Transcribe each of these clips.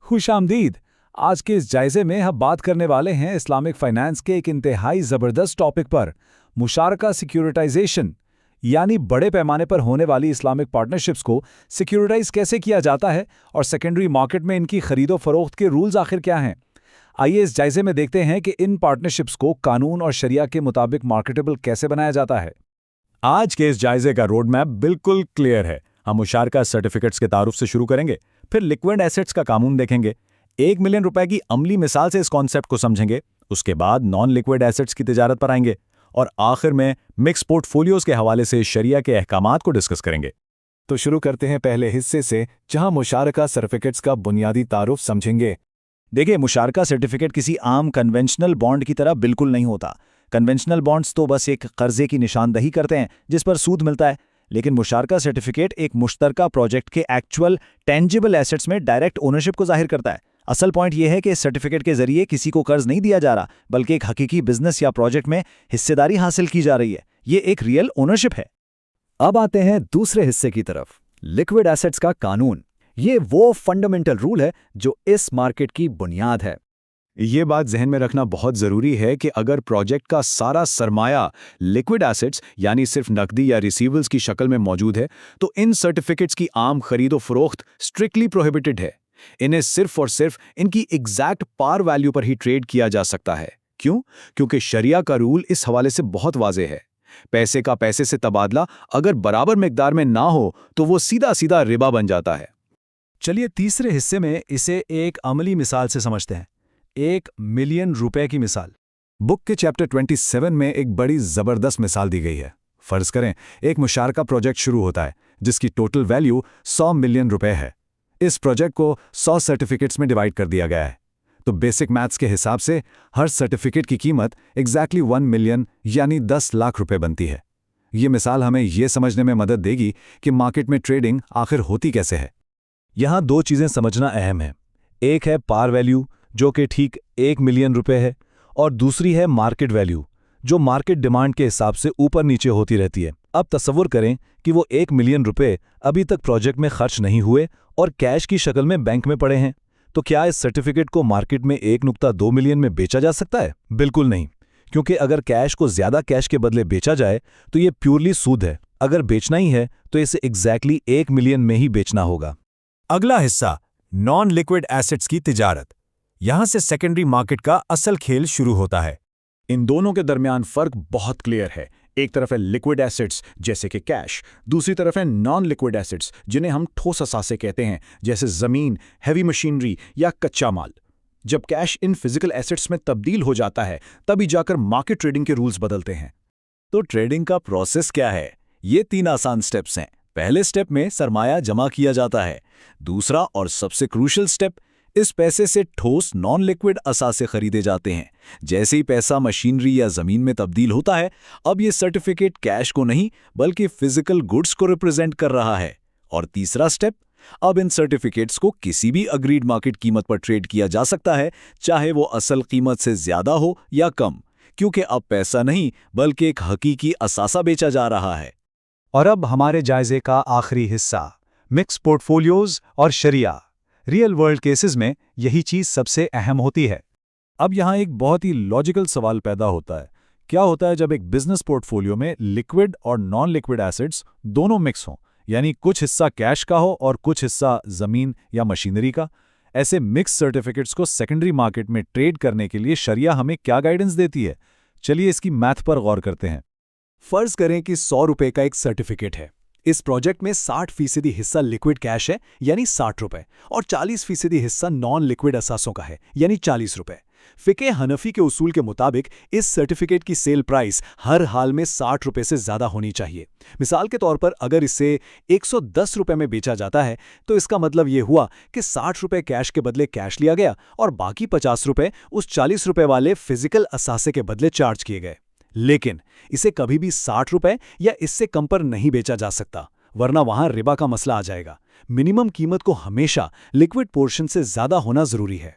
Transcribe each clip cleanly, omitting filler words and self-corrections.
खुशामदीद। आज के इस जायजे में हम बात करने वाले हैं इस्लामिक फाइनेंस के एक इंतहाई ज़बरदस्त टॉपिक पर, मुशारका सिक्योरिटाइजेशन, यानी बड़े पैमाने पर होने वाली इस्लामिक पार्टनरशिप्स को सिक्योरिटाइज कैसे किया जाता है और सेकेंडरी मार्केट में इनकी खरीदो फरोख्त के रूल्स आखिर क्या हैं। आइए इस जायजे में देखते हैं कि इन पार्टनरशिप्स को कानून और शरिया के मुताबिक मार्केटेबल कैसे बनाया जाता है। आज के इस जायजे का रोड मैप बिल्कुल क्लियर है। हम मुशारका सर्टिफिकेट्स के तारुफ से शुरू करेंगे, फिर लिक्विड एसेट्स का कानून देखेंगे, 1 मिलियन रुपए की अमली मिसाल से इस कॉन्सेप्ट को समझेंगे, उसके बाद नॉन लिक्विड एसेट्स की तिजारत पर आएंगे और आखिर में मिक्स पोर्टफोलियोज के हवाले से शरिया के अहकामात को डिस्कस करेंगे। तो शुरू करते हैं पहले हिस्से से, जहां मुशारका सर्टिफिकेट्स का बुनियादी तारुफ समझेंगे। देखिए, मुशारका सर्टिफिकेट किसी आम कन्वेंशनल बॉन्ड की तरह बिल्कुल नहीं होता। कन्वेंशनल बॉन्ड्स तो बस एक कर्जे की निशानदही करते हैं जिस पर सूद मिलता है, लेकिन मुशारका सर्टिफिकेट एक मुश्तरका प्रोजेक्ट के एक्चुअल टेंजिबल एसेट्स में डायरेक्ट ओनरशिप को जाहिर करता है। असल पॉइंट यह है कि इस सर्टिफिकेट के जरिए किसी को कर्ज नहीं दिया जा रहा, बल्कि एक हकीकी बिजनेस या प्रोजेक्ट में हिस्सेदारी हासिल की जा रही है। ये एक रियल ओनरशिप है। अब आते हैं दूसरे हिस्से की तरफ, लिक्विड एसेट्स का कानून। ये वो फंडामेंटल रूल है जो इस मार्केट की बुनियाद है। ये बात जहन में रखना बहुत ज़रूरी है कि अगर प्रोजेक्ट का सारा सरमाया लिक्विड एसेट्स यानी सिर्फ नकदी या रिसीवेबल्स की शक्ल में मौजूद है, तो इन सर्टिफिकेट्स की आम खरीदो फरोख्त स्ट्रिक्टली प्रोहिबिटेड है। इन्हें सिर्फ और सिर्फ इनकी एग्जैक्ट पार वैल्यू पर ही ट्रेड किया जा सकता है। क्यों? क्योंकि शरिया का रूल इस हवाले से बहुत वाज़ेह है। पैसे का पैसे से तबादला अगर बराबर मिकदार में ना हो तो वो सीधा सीधा रिबा बन जाता है। चलिए तीसरे हिस्से में इसे एक अमली मिसाल से समझते हैं, 1 मिलियन रुपए की मिसाल। बुक के चैप्टर 27 में एक बड़ी ज़बरदस्त मिसाल दी गई है। फर्ज करें एक मुशारका प्रोजेक्ट शुरू होता है जिसकी टोटल वैल्यू 100 मिलियन रुपए है। इस प्रोजेक्ट को 100 सर्टिफिकेट्स में डिवाइड कर दिया गया है। तो बेसिक मैथ्स के हिसाब से हर सर्टिफिकेट की कीमत एग्जैक्टली 1 मिलियन यानी 10 लाख रुपए बनती है। ये मिसाल हमें यह समझने में मदद देगी कि मार्केट में ट्रेडिंग आखिर होती कैसे है। यहाँ 2 चीज़ें समझना अहम है। एक है पार वैल्यू जो कि ठीक 1 मिलियन रुपए है, और दूसरी है मार्केट वैल्यू जो मार्केट डिमांड के हिसाब से ऊपर नीचे होती रहती है। अब तसव्वुर करें कि वो 1 मिलियन रुपए अभी तक प्रोजेक्ट में खर्च नहीं हुए और कैश की शक्ल में बैंक में पड़े हैं, तो क्या इस सर्टिफिकेट को मार्केट में 1.2 मिलियन में बेचा जा सकता है? बिल्कुल नहीं, क्योंकि अगर कैश को ज्यादा कैश के बदले बेचा जाए तो ये प्योरली सूद है। अगर बेचना ही है तो इसे एग्जैक्टली 1 मिलियन में ही बेचना होगा। अगला हिस्सा, नॉन लिक्विड एसेट्स की तिजारत। यहां से सेकेंडरी मार्केट का असल खेल शुरू होता है। इन दोनों के दरमियान फर्क बहुत क्लियर है। एक तरफ है लिक्विड एसेट्स जैसे कि कैश, दूसरी तरफ है नॉन लिक्विड एसेट्स जिन्हें हम ठोस असासे कहते हैं, जैसे जमीन, हैवी मशीनरी या कच्चा माल। जब कैश इन फिजिकल एसेट्स में तब्दील हो जाता है तभी जाकर मार्केट ट्रेडिंग के रूल्स बदलते हैं। तो ट्रेडिंग का प्रोसेस क्या है? ये 3 आसान स्टेप्स हैं। पहले स्टेप में सरमाया जमा किया जाता है। दूसरा और सबसे क्रूशियल स्टेप, इस पैसे से ठोस नॉन लिक्विड असासे खरीदे जाते हैं। जैसे ही पैसा मशीनरी या जमीन में तब्दील होता है, अब ये सर्टिफिकेट कैश को नहीं बल्कि फिजिकल गुड्स को रिप्रेजेंट कर रहा है। और तीसरा स्टेप, अब इन सर्टिफिकेट्स को किसी भी अग्रीड मार्केट कीमत पर ट्रेड किया जा सकता है, चाहे वो असल कीमत से ज्यादा हो या कम, क्योंकि अब पैसा नहीं बल्कि एक हकीकी असासा बेचा जा रहा है। और अब हमारे जायजे का आखिरी हिस्सा, मिक्स पोर्टफोलियोज और शरिया। रियल वर्ल्ड केसेस में यही चीज़ सबसे अहम होती है। अब यहाँ एक बहुत ही लॉजिकल सवाल पैदा होता है, क्या होता है जब एक बिजनेस पोर्टफोलियो में लिक्विड और नॉन लिक्विड एसेट्स दोनों मिक्स हों, यानी कुछ हिस्सा कैश का हो और कुछ हिस्सा ज़मीन या मशीनरी का? ऐसे मिक्स सर्टिफिकेट्स को सेकेंडरी मार्केट में ट्रेड करने के लिए शरिया हमें क्या गाइडेंस देती है? चलिए इसकी मैथ पर गौर करते हैं। फर्ज करें कि 100 रुपए का एक सर्टिफिकेट है। इस प्रोजेक्ट में 60% हिस्सा लिक्विड कैश है यानी 60 रुपए, और 40% हिस्सा नॉन लिक्विड असासों का है यानी 40 रुपए। फिके हनफी के उसूल के मुताबिक इस सर्टिफिकेट की सेल प्राइस हर हाल में 60 रुपए से ज्यादा होनी चाहिए। मिसाल के तौर पर अगर इसे 110 रुपए में बेचा जाता है तो इसका मतलब यह हुआ कि 60 रुपए कैश के बदले कैश लिया गया और बाकी 50 रुपए उस 40 रुपए वाले फिजिकल असासे के बदले चार्ज किए गए। लेकिन इसे कभी भी 60 रुपए या इससे कम पर नहीं बेचा जा सकता, वरना वहां रिबा का मसला आ जाएगा। मिनिमम कीमत को हमेशा लिक्विड पोर्शन से ज्यादा होना जरूरी है।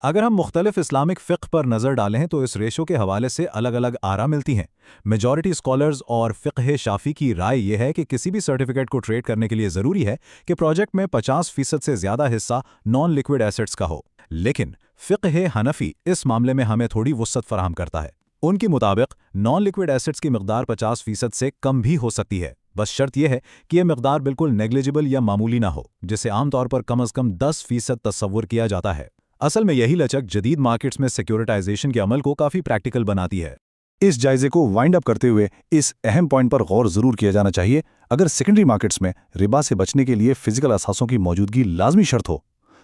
अगर हम मुख्तलिफ इस्लामिक फ़िक़्ह पर नज़र डालें तो इस रेशो के हवाले से अलग अलग आरा मिलती हैं। मेजॉरिटी स्कॉलर्स और फ़िक़्ह शाफ़ी की राय यह है कि किसी भी सर्टिफिकेट को ट्रेड करने के लिए ज़रूरी है कि प्रोजेक्ट में 50% से ज़्यादा हिस्सा नॉन लिक्विड एसेट्स का हो। लेकिन फ़िक़्ह हनफ़ी इस मामले में हमें थोड़ी वुसअत फराहम करता है। उनके मुताबिक नॉन लिक्विड एसेट्स की मिक़दार 50% से कम भी हो सकती है, बस शर्त यह है कि यह मिक़दार बिल्कुल नेग्लिजिबल या मामूली ना हो, जिसे आमतौर पर कम अज़ कम 10% तस्वुर किया जाता है। असल में यही लचक जदीद मार्केट्स में सिक्योरिटाइजेशन के अमल को काफ़ी प्रैक्टिकल बनाती है। इस जायजे को वाइंड अप करते हुए इस अहम पॉइंट पर गौर जरूर किया जाना चाहिए, अगर सेकेंडरी मार्केट्स में रिबा से बचने के लिए फिजिकल असासों की मौजूदगी लाजमी शर्त हो,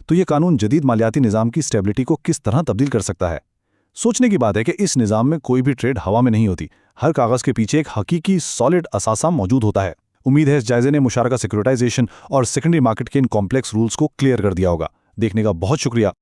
तो ये कानून जदीद मालियाती निज़ाम की स्टेबिलिटी को किस तरह तब्दील कर सकता है। सोचने की बात है कि इस निज़ाम में कोई भी ट्रेड हवा में नहीं होती, हर कागज़ के पीछे एक हकीकी सॉलिड असासा मौजूद होता है। उम्मीद है इस जायजे ने मुशारका सिक्योरिटाइजेशन और सेकेंडरी मार्केट के इन कॉम्प्लेक्स रूल्स को क्लियर कर दिया होगा। देखने का बहुत शुक्रिया।